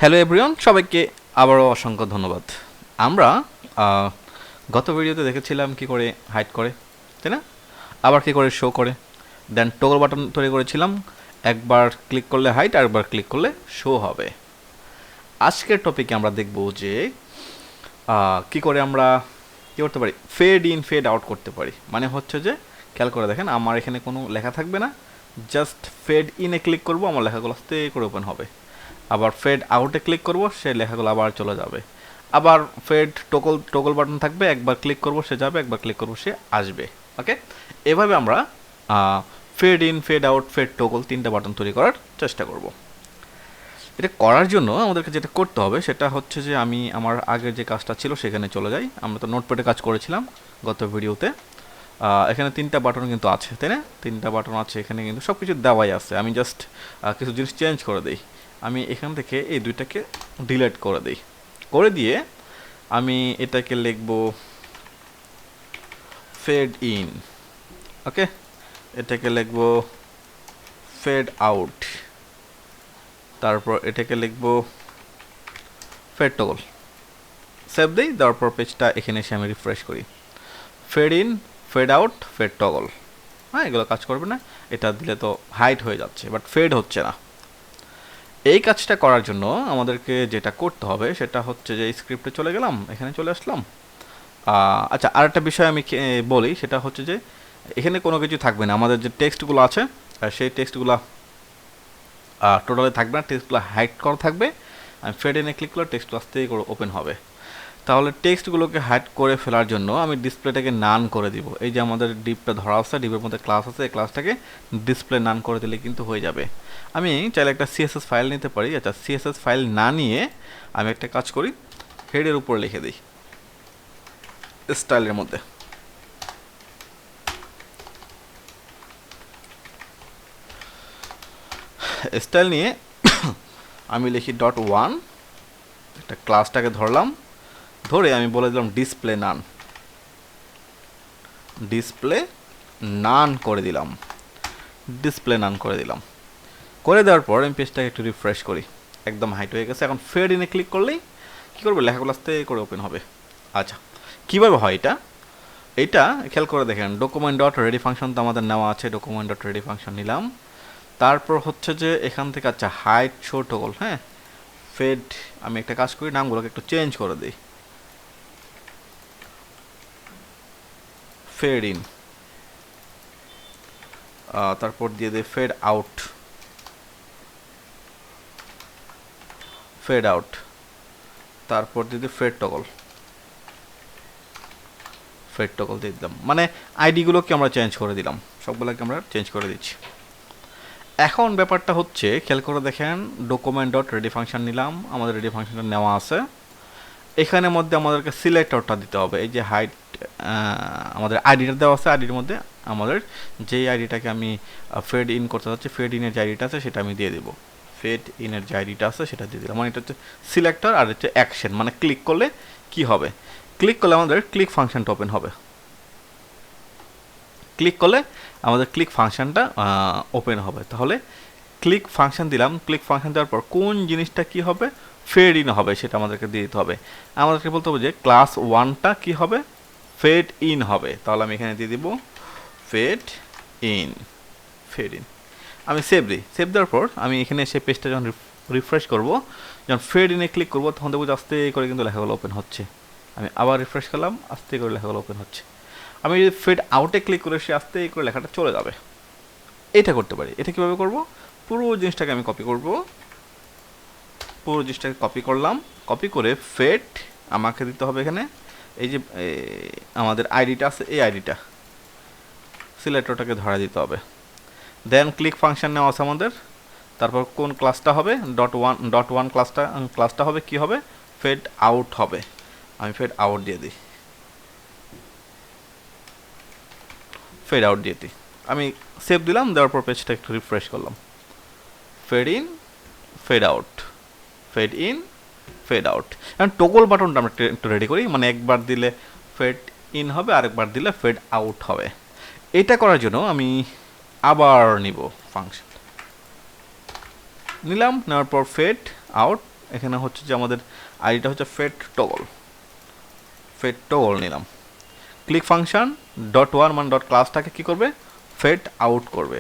Hello everyone, সবাইকে আবারও অসংখ্য ধন্যবাদ। আমরা গত ভিডিওতে দেখেছিলাম কি করে হাইড করে, তাই না? আবার কি করে শো করে, দেন টগল বাটন তৈরি করেছিলাম। একবার ক্লিক করলে হাইড, আর একবার ক্লিক করলে শো হবে। আজকের টপিকে আমরা দেখব যে কি করে আমরা কী করতে পারি, ফেড ইন ফেড আউট করতে পারি। মানে হচ্ছে যে খেয়াল করে দেখেন, আমার এখানে কোনো লেখা থাকবে না, জাস্ট ফেড ইনে ক্লিক করব, আমার লেখাগুলো আস্তে করে ওপেন হবে। আবার ফেড আউটে ক্লিক করব, সেই লেখাগুলো আবার চলে যাবে। আবার ফেড টগল বাটন থাকবে, একবার ক্লিক করব সে যাবে, একবার ক্লিক করব সে আসবে। ওকে, এভাবে আমরা fade in fade out fade toggle তিনটা বাটন তৈরি করার চেষ্টা করব। এটা করার জন্য আমাদেরকে যেটা করতে হবে সেটা হচ্ছে যে আমি আমার আগের যে কাজটা ছিল সেখানে চলে যাই। আমরা তো নোটপ্যাডে কাজ করেছিলাম গত ভিডিওতে। এখানে তিনটা বাটন কিন্তু আছে, তাই না? তিনটা বাটন আছে, এখানে কিন্তু সব কিছু দেওয়াই আছে। আমি জাস্ট কিছু জিনিস চেঞ্জ করে দিই। আমি এখান থেকে এই দুইটাকে ডিলিট করে দিই। করে দিয়ে আমি এটাকে লিখব ফেড ইন। ওকে, এটাকে লিখব ফেড আউট, তারপর এটাকে লিখব ফেড টগল। সেভ দিই, দেওয়ার পর পেজটা এখানে এসে আমি রিফ্রেশ করি। Fade in fade out fade toggle, হ্যাঁ এগুলো কাজ করবে না। এটা দিলে তো হাইড হয়ে যাচ্ছে, বাট ফেড হচ্ছে না। এই কাজটা করার জন্য আমাদেরকে যেটা করতে হবে সেটা হচ্ছে যে স্ক্রিপ্টে চলে গেলাম, এখানে চলে আসলাম। আচ্ছা, আরেকটা বিষয় আমি বলি, সেটা হচ্ছে যে এখানে কোনো কিছু থাকবে না। আমাদের যে টেক্সটগুলো আছে সেই টেক্সটগুলো টোটালি থাকবে না, টেক্সটগুলো হাইড করা থাকবে। আমি ফেড ইনে ক্লিক করলে টেক্সটগুলো আস্তে করে ওপেন হবে। তাহলে টেক্সটগুলোকে হাইড করে ফেলার জন্য আমি ডিসপ্লেটাকে নান করে দিব। এই যে আমাদের ডিপটা ধরা আছে, ডিপের মধ্যে ক্লাস আছে, এই ক্লাসটাকে ডিসপ্লে নান করে দিলে কিন্তু হয়ে যাবে। আমি চাইলে একটা সিএসএস ফাইল নিতে পারি। আচ্ছা, সিএসএস ফাইল না নিয়ে আমি একটা কাজ করি, হেডের উপর লিখে দিই স্টাইলের মধ্যে। স্টাইল নিয়ে আমি লিখি .1, একটা ক্লাসটাকে ধরলাম, ধরে আমি বলে দিলাম ডিসপ্লে নান। ডিসপ্লে নান করে দিলাম, ডিসপ্লে নান করে দিলাম। করে দেওয়ার পর আমি পেজটাকে একটু রিফ্রেশ করি, একদম হাইট হয়ে গেছে। এখন ফেড ইনে ক্লিক করলেই কী করবে, লেখাগুলো আস্তে করে ওপেন হবে। আচ্ছা, কীভাবে হয় এটা? এইটা খেয়াল করে দেখেন, ডকুমেন্ট ডট রেডি ফাংশন তো আমাদের নেওয়া আছে, ডকুমেন্ট ডট রেডি ফাংশন নিলাম। তারপর হচ্ছে যে এখান থেকে আচ্ছা হাইট শো টগল, হ্যাঁ ফেড, আমি একটা কাজ করি, নামগুলোকে একটু চেঞ্জ করে দিই। ফেড ইন, তারপর দিয়ে দিই ফেড আউট, ফেড আউট, তারপর দিয়ে দিই ফেড টগল, ফেড টগল দিয়ে দিলাম। মানে আইডিগুলোকে আমরা চেঞ্জ করে দিলাম, সবগুলোকে আমরা চেঞ্জ করে দিচ্ছি। এখন ব্যাপারটা হচ্ছে খেয়াল করে দেখেন, ডকুমেন্ট ডট রেডি ফাংশন নিলাম, আমাদের রেডি ফাংশনটা নেওয়া আছে। এখানের মধ্যে আমাদেরকে সিলেক্টরটা দিতে হবে। এই যে হাইট আমাদের আইডিটা দেওয়া আছে, আইডির মধ্যে আমাদের যেই আইডিটাকে আমি ফেড ইন করতে চাচ্ছি, ফেড ইনের যে আইডিটা আছে সেটা আমি দিয়ে দেবো। ফেড ইনের যে আইডিটা আছে সেটা দিয়ে দিলাম। মানে এটা হচ্ছে সিলেক্টর, আর হচ্ছে অ্যাকশন, মানে ক্লিক করলে কি হবে, ক্লিক করলে আমাদের ক্লিক ফাংশনটা ওপেন হবে। ক্লিক করলে আমাদের ক্লিক ফাংশনটা ওপেন হবে। তাহলে ক্লিক ফাংশন দিলাম, ক্লিক ফাংশন দেওয়ার পর কোন জিনিসটা কি হবে, ফেড ইন হবে, সেটা আমাদেরকে দিয়ে দিতে হবে। আমাদেরকে বলতে হবে যে ক্লাস 1টা কি হবে, ফেড ইন হবে। তাহলে আমি এখানে দিয়ে দিব ফেড ইন, ফেড ইন। আমি সেভ দিই, সেভ দেওয়ার পর আমি এখানে এসে পেজটা যখন রিফ্রেশ করব, যখন ফেড ইনে ক্লিক করবো তখন দেখবো আস্তে করে কিন্তু লেখাগুলো ওপেন হচ্ছে। আমি আবার রিফ্রেশ করলাম, আস্তে করে লেখাগুলো ওপেন হচ্ছে। আমি যদি ফেড আউটে ক্লিক করে সে আস্তে করে লেখাটা চলে যাবে। এটা করতে পারি। এটা কীভাবে করব, পুরো জিনিসটাকে আমি কপি করব, পুরো জিনিসটাকে কপি করলাম। কপি করে ফেড আমাকে দিতে হবে এখানে, এই যে আমাদের আইডিটা আছে, এই আইডিটা সিলেক্টরটাকে ধরা দিতে হবে। দেন ক্লিক ফাংশন নেওয়া আছে আমাদের। তারপর কোন ক্লাসটা হবে, ডট ওয়ান ক্লাসটা হবে কি হবে, ফেড আউট হবে। আমি ফেড আউট দিয়ে দিই, ফেড আউট দিয়ে দিই। আমি সেভ দিলাম, দেওয়ার পর পেজটা একটু রিফ্রেশ করলাম। Fade in fade out, fade in fade out. এখন টগল বাটনটা আমরা একটু রেডি করি, মানে একবার দিলে ফেড ইন হবে, আরেকবার দিলে ফেড আউট হবে। এটা করার জন্য আমি আবার নিব ফাংশন, নিলাম, নেওয়ার পর ফেড আউট এখানে হচ্ছে যে আমাদের আইডিটা হচ্ছে fadeToggle নিলাম। ক্লিক ফাংশন ডট ওয়ান মানে ডট ক্লাসটাকে কী করবে, ফেড আউট করবে,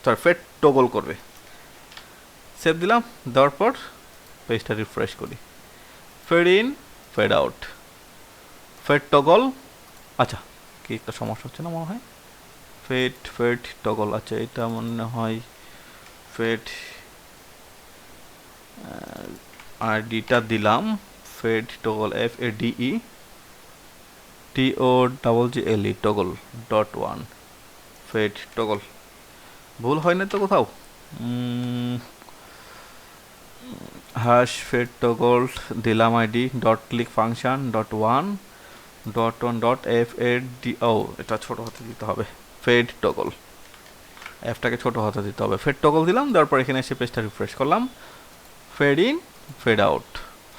সরি fadeToggle করবে। সেভ দিলাম, দেওয়ার পর পেজটা রিফ্রেশ করি, fade in fade out fadeToggle। আচ্ছা, কি একটা সমস্যা হচ্ছে না মনে হয়, fadeToggle, আচ্ছা এটা মনে হয় ফেড আইডিটা দিলাম fadeToggle FADETOGGLE toggle dot one fadeToggle। ভুল হয় না তো কোথাও? fadeToggle দিলাম ID dot click function dot one dot FADO, এটা ছোট হাতে দিতে হবে, fadeToggle, এফটাকে ছোট হাতে দিতে হবে, fadeToggle দিলাম। তারপর এখানে এসে পেজটা রিফ্রেশ করলাম, fade in fade out,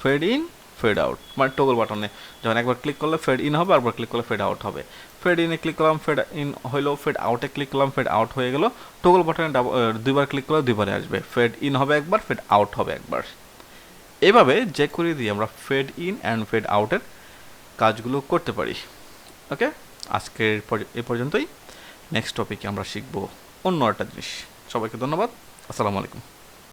fade in fade out, মানে টগল বাটনে যখন একবার ক্লিক করলে ফেড ইন হবে, আরবার ক্লিক করলে ফেড আউট হবে। ফেড ইনে ক্লিক করলাম, ফেড ইন হইলো, ফেড আউটে ক্লিক করলাম, ফেড আউট হয়ে গেল। টগল বাটনে দুইবার ক্লিক করলে দুইবারে আসবে, ফেড ইন হবে একবার, ফেড আউট হবে একবার। এভাবে jQuery দিয়ে আমরা ফেড ইন অ্যান্ড ফেড আউটের কাজগুলো করতে পারি। ওকে, আজকের এ পর্যন্তই। নেক্সট টপিকে আমরা শিখবো অন্য একটা জিনিস। সবাইকে ধন্যবাদ, আসসালামু আলাইকুম।